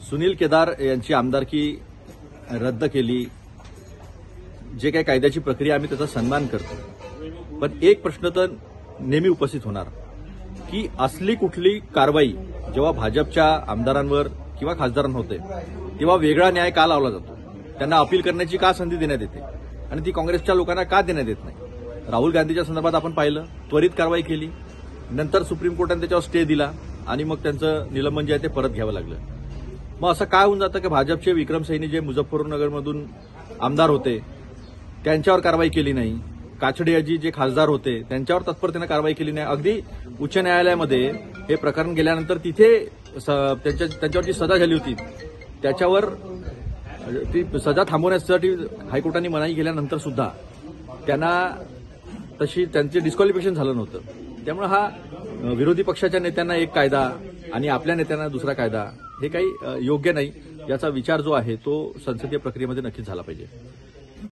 सुनील केदार यांची आमदारकी रद्द केली, जे काही कायद्याची प्रक्रिया आम्ही त्याचा सन्मान करतो, पण एक प्रश्न तर नेहमी उपस्थित होणार की असली कुठली कारवाई जेव्हा भाजपच्या आमदारांवर किंवा खासदारांवर होते तेव्हा वेगळा न्याय का लावला जातो, त्यांना अपील करण्याची का संधी देण्यात येते आणि ती काँग्रेसच्या लोकांना का देण्यात येत नाही. राहुल गांधीच्या संदर्भात आपण पाहिलं, त्वरित कारवाई केली, नंतर सुप्रीम कोर्टाने त्याच्यावर स्टे दिला आणि मग त्यांचं निलंबन जे आहे ते परत घ्यावं लागलं. मग असं काय होऊन जातं की भाजपचे विक्रम सैनी जे मुझफ्फरनगरमधून आमदार होते त्यांच्यावर कारवाई केली नाही, काछडियाजी जे खासदार होते त्यांच्यावर तत्परतेने कारवाई केली नाही. अगदी उच्च न्यायालयामध्ये हे प्रकरण गेल्यानंतर तिथे त्यांच्यावर जी सजा झाली होती त्याच्यावर ती सजा थांबवण्यासाठी हायकोर्टाने मनाई केल्यानंतर सुद्धा त्यांना त्यांचे डिस्क्वालिफिकेशन झालं नव्हतं. त्यामुळे हा विरोधी पक्षाच्या नेत्यांना एक कायदा आणि आपल्या नेत्यांना दुसरा कायदा हे काही योग्य नाही. याचा विचार जो आहे तो संसदीय प्रक्रियेमध्ये नक्कीच झाला पाहिजे.